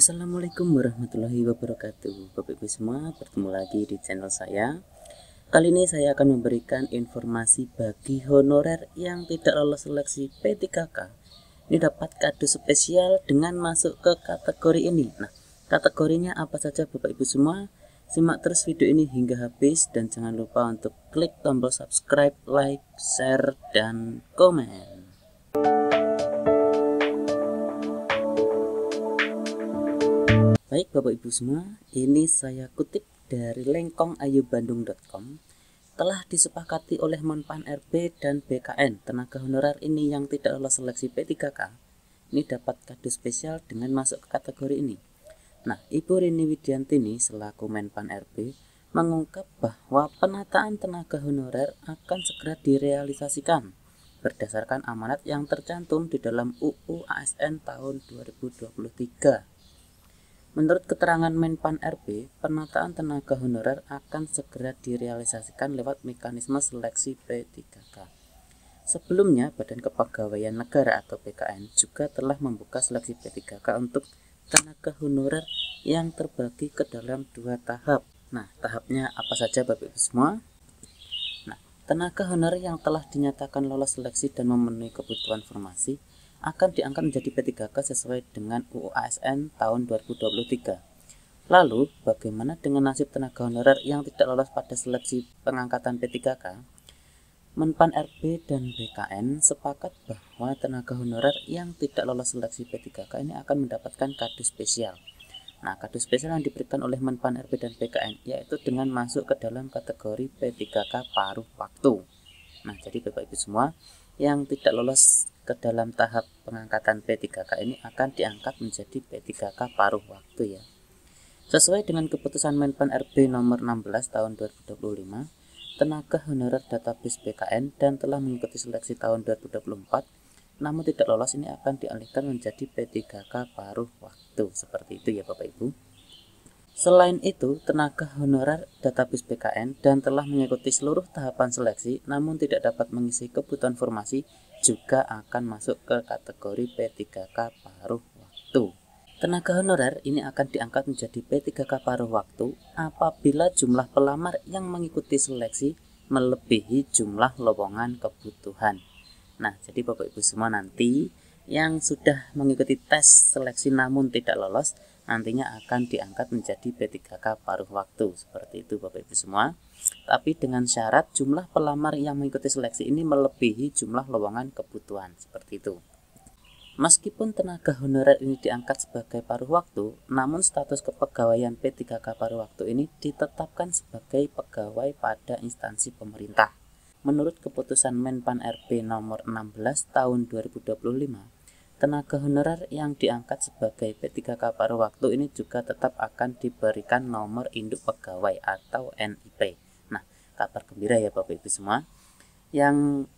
Assalamualaikum warahmatullahi wabarakatuh. Bapak Ibu semua, bertemu lagi di channel saya. Kali ini saya akan memberikan informasi bagi honorer yang tidak lolos seleksi P3K. Ini dapat kado spesial dengan masuk ke kategori ini. Nah, kategorinya apa saja Bapak Ibu semua? Simak terus video ini hingga habis dan jangan lupa untuk klik tombol subscribe, like, share, dan komen. Baik Bapak Ibu semua, ini saya kutip dari lengkongayubandung.com. Telah disepakati oleh Menpan RB dan BKN, tenaga honorer ini yang tidak lolos seleksi P3K ini dapat kado spesial dengan masuk ke kategori ini. Nah, Ibu Rini Widiantini selaku Menpan RB mengungkap bahwa penataan tenaga honorer akan segera direalisasikan berdasarkan amanat yang tercantum di dalam UU ASN tahun 2023. Menurut keterangan Menpan RB, penataan tenaga honorer akan segera direalisasikan lewat mekanisme seleksi P3K. Sebelumnya, Badan Kepegawaian Negara atau BKN juga telah membuka seleksi P3K untuk tenaga honorer yang terbagi ke dalam 2 tahap. Nah, tahapnya apa saja Bapak Ibu semua? Nah, tenaga honorer yang telah dinyatakan lolos seleksi dan memenuhi kebutuhan formasi akan diangkat menjadi P3K sesuai dengan UU ASN tahun 2023. Lalu, bagaimana dengan nasib tenaga honorer yang tidak lolos pada seleksi pengangkatan P3K? Menpan RB dan BKN sepakat bahwa tenaga honorer yang tidak lolos seleksi P3K ini akan mendapatkan kado spesial. Nah, kado spesial yang diberikan oleh Menpan RB dan BKN yaitu dengan masuk ke dalam kategori P3K paruh waktu. Nah, jadi Bapak Ibu semua yang tidak lolos ke dalam tahap pengangkatan P3K ini akan diangkat menjadi P3K paruh waktu ya. Sesuai dengan keputusan Menpan RB nomor 16 tahun 2025, tenaga honorer database BKN dan telah mengikuti seleksi tahun 2024 namun tidak lolos ini akan dialihkan menjadi P3K paruh waktu. Seperti itu ya Bapak Ibu. Selain itu, tenaga honorer database BKN dan telah mengikuti seluruh tahapan seleksi namun tidak dapat mengisi kebutuhan formasi juga akan masuk ke kategori P3K paruh waktu. Tenaga honorer ini akan diangkat menjadi P3K paruh waktu apabila jumlah pelamar yang mengikuti seleksi melebihi jumlah lowongan kebutuhan. Nah, jadi Bapak Ibu semua nanti yang sudah mengikuti tes seleksi namun tidak lolos nantinya akan diangkat menjadi P3K paruh waktu. Seperti itu Bapak Ibu semua. Tapi dengan syarat jumlah pelamar yang mengikuti seleksi ini melebihi jumlah lowongan kebutuhan. Seperti itu. Meskipun tenaga honorer ini diangkat sebagai paruh waktu, namun status kepegawaian P3K paruh waktu ini ditetapkan sebagai pegawai pada instansi pemerintah. Menurut keputusan Menpan RB nomor 16 tahun 2025, tenaga honorer yang diangkat sebagai P3K paruh waktu ini juga tetap akan diberikan nomor induk pegawai atau NIP. Nah, kabar gembira ya Bapak Ibu semua. Yang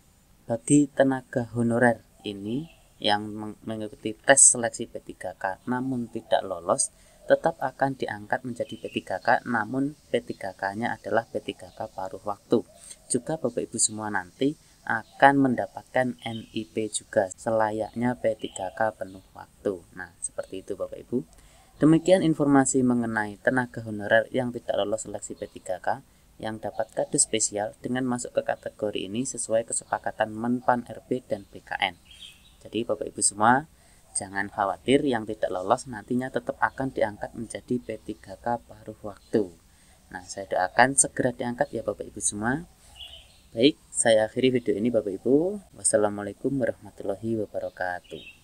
bagi tenaga honorer ini yang mengikuti tes seleksi P3K namun tidak lolos, tetap akan diangkat menjadi P3K namun P3K-nya adalah P3K paruh waktu. Juga Bapak Ibu semua nanti akan mendapatkan NIP juga selayaknya P3K penuh waktu. Nah, seperti itu Bapak Ibu. Demikian informasi mengenai tenaga honorer yang tidak lolos seleksi P3K yang dapat kado spesial dengan masuk ke kategori ini sesuai kesepakatan Menpan RB dan BKN. Jadi Bapak Ibu semua jangan khawatir, yang tidak lolos nantinya tetap akan diangkat menjadi P3K paruh waktu. Nah, saya doakan segera diangkat ya Bapak Ibu semua. Baik, saya akhiri video ini Bapak Ibu. Wassalamualaikum warahmatullahi wabarakatuh.